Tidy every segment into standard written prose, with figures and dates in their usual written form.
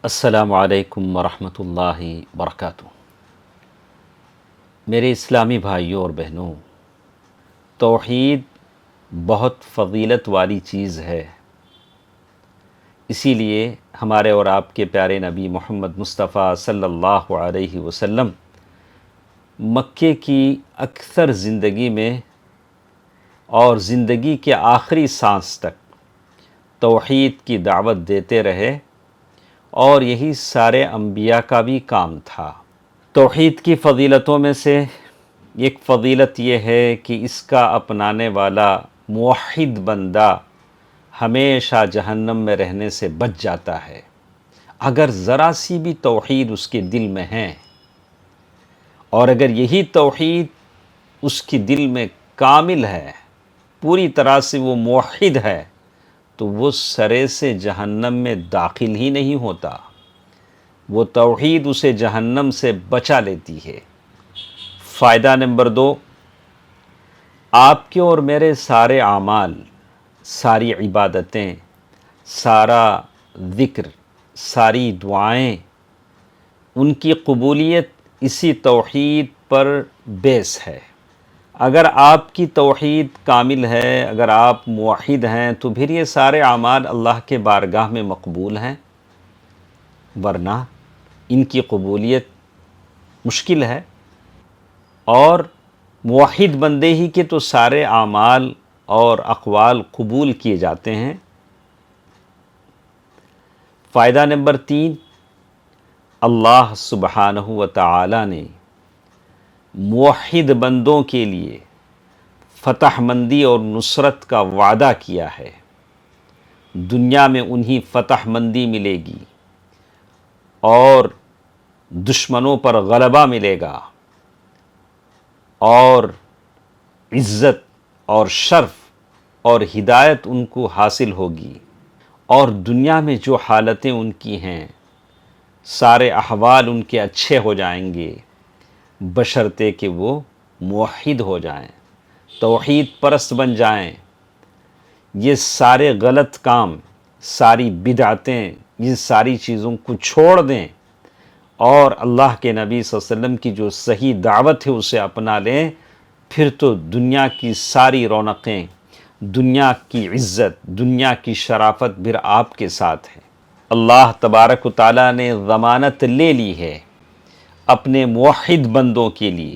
السلام علیکم ورحمۃ اللہ وبرکاتہ۔ میرے اسلامی بھائیوں اور بہنوں، توحید بہت فضیلت والی چیز ہے۔ اسی لیے ہمارے اور آپ کے پیارے نبی محمد مصطفیٰ صلی اللہ علیہ وسلم مکے کی اکثر زندگی میں اور زندگی کے آخری سانس تک توحید کی دعوت دیتے رہے، اور یہی سارے انبیاء کا بھی کام تھا۔ توحید کی فضیلتوں میں سے ایک فضیلت یہ ہے کہ اس کا اپنانے والا موحد بندہ ہمیشہ جہنم میں رہنے سے بچ جاتا ہے۔ اگر ذرا سی بھی توحید اس کے دل میں ہے، اور اگر یہی توحید اس کے دل میں کامل ہے، پوری طرح سے وہ موحد ہے، تو وہ سرے سے جہنم میں داخل ہی نہیں ہوتا۔ وہ توحید اسے جہنم سے بچا لیتی ہے۔ فائدہ نمبر 2، آپ کے اور میرے سارے اعمال، ساری عبادتیں، سارا ذکر، ساری دعائیں، ان کی قبولیت اسی توحید پر بیس ہے۔ اگر آپ کی توحید کامل ہے، اگر آپ موحد ہیں، تو پھر یہ سارے اعمال اللہ کے بارگاہ میں مقبول ہیں، ورنہ ان کی قبولیت مشکل ہے۔ اور موحد بندے ہی کے تو سارے اعمال اور اقوال قبول کیے جاتے ہیں۔ فائدہ نمبر 3، اللہ سبحانہ و تعالی نے موحد بندوں کے لیے فتح مندی اور نصرت کا وعدہ کیا ہے۔ دنیا میں انہیں فتح مندی ملے گی اور دشمنوں پر غلبہ ملے گا، اور عزت اور شرف اور ہدایت ان کو حاصل ہوگی، اور دنیا میں جو حالتیں ان کی ہیں، سارے احوال ان کے اچھے ہو جائیں گے، بشرطے کہ وہ موحد ہو جائیں، توحید پرست بن جائیں۔ یہ سارے غلط کام، ساری بدعتیں، یہ ساری چیزوں کو چھوڑ دیں، اور اللہ کے نبی صلی اللہ علیہ وسلم کی جو صحیح دعوت ہے اسے اپنا لیں، پھر تو دنیا کی ساری رونقیں، دنیا کی عزت، دنیا کی شرافت پھر آپ کے ساتھ ہے۔ اللہ تبارک و تعالیٰ نے ضمانت لے لی ہے اپنے موحد بندوں کے لیے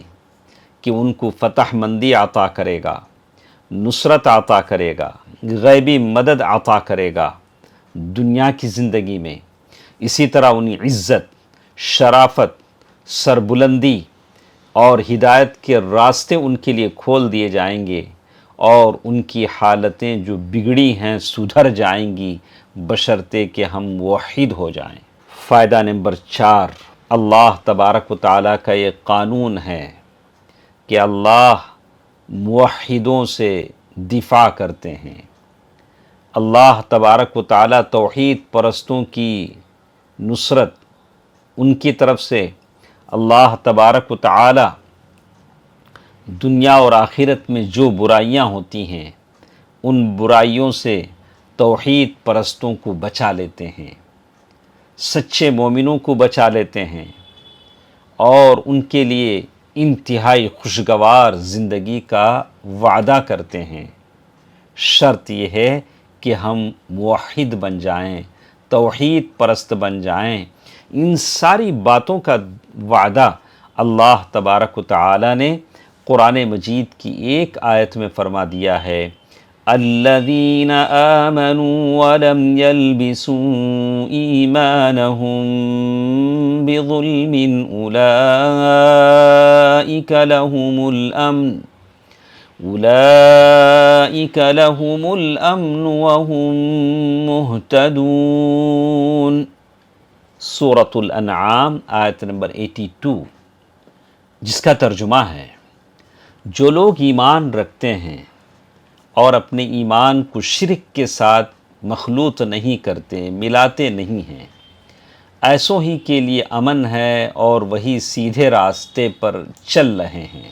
کہ ان کو فتح مندی عطا کرے گا، نصرت عطا کرے گا، غیبی مدد عطا کرے گا دنیا کی زندگی میں۔ اسی طرح انہیں عزت، شرافت، سربلندی اور ہدایت کے راستے ان کے لیے کھول دیے جائیں گے، اور ان کی حالتیں جو بگڑی ہیں سدھر جائیں گی، بشرطے کہ ہم موحد ہو جائیں۔ فائدہ نمبر 4، اللہ تبارک و تعالیٰ کا یہ قانون ہے کہ اللہ موحدوں سے دفاع کرتے ہیں۔ اللہ تبارک و تعالیٰ توحید پرستوں کی نصرت، ان کی طرف سے اللہ تبارک و تعالیٰ دنیا اور آخرت میں جو برائیاں ہوتی ہیں، ان برائیوں سے توحید پرستوں کو بچا لیتے ہیں، سچے مومنوں کو بچا لیتے ہیں، اور ان کے لیے انتہائی خوشگوار زندگی کا وعدہ کرتے ہیں۔ شرط یہ ہے کہ ہم موحد بن جائیں، توحید پرست بن جائیں۔ ان ساری باتوں کا وعدہ اللہ تبارک و تعالی نے قرآن مجید کی ایک آیت میں فرما دیا ہے، الذین آمنوا ولم يلبسوا ایمانهم بظلم اولئک لهم الامن وهم مہتدون۔ سورۃ الانعام آیت نمبر 82، جس کا ترجمہ ہے، جو لوگ ایمان رکھتے ہیں اور اپنے ایمان کو شرک کے ساتھ مخلوط نہیں کرتے، ملاتے نہیں ہیں، ایسوں ہی کے لیے امن ہے اور وہی سیدھے راستے پر چل رہے ہیں۔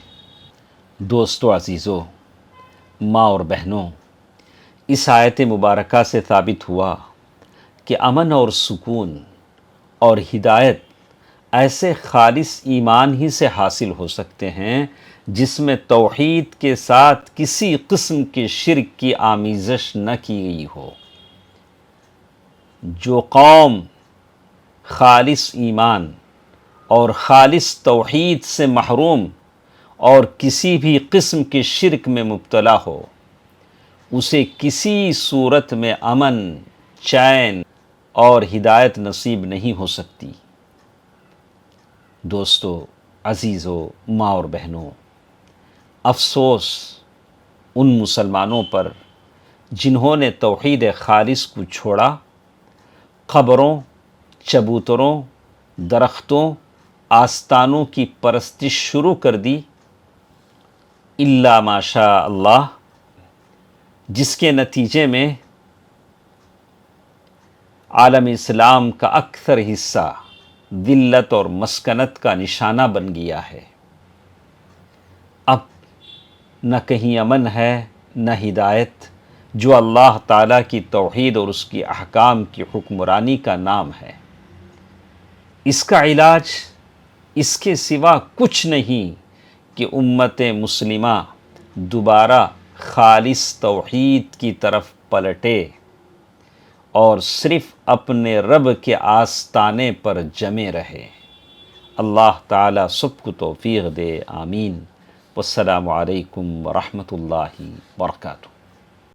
دوستو عزیزو، ماں اور بہنوں، اس آیت مبارکہ سے ثابت ہوا کہ امن اور سکون اور ہدایت ایسے خالص ایمان ہی سے حاصل ہو سکتے ہیں جس میں توحید کے ساتھ کسی قسم کے شرک کی آمیزش نہ کی گئی ہو۔ جو قوم خالص ایمان اور خالص توحید سے محروم اور کسی بھی قسم کے شرک میں مبتلا ہو، اسے کسی صورت میں امن، چین اور ہدایت نصیب نہیں ہو سکتی۔ دوستو، عزیزو، ماں اور بہنوں، افسوس ان مسلمانوں پر جنہوں نے توحید خالص کو چھوڑا، قبروں، چبوتروں، درختوں، آستانوں کی پرستش شروع کر دی، الا ماشاء اللہ، جس کے نتیجے میں عالم اسلام کا اکثر حصہ ذلت اور مسکنت کا نشانہ بن گیا ہے۔ اب نہ کہیں امن ہے، نہ ہدایت، جو اللہ تعالیٰ کی توحید اور اس کی احکام کی حکمرانی کا نام ہے۔ اس کا علاج اس کے سوا کچھ نہیں کہ امت مسلمہ دوبارہ خالص توحید کی طرف پلٹے اور صرف اپنے رب کے آستانے پر جمے رہے۔ اللہ تعالیٰ سب کو توفیق دے، آمین۔ والسلام علیکم ورحمۃ اللہ وبرکاتہ۔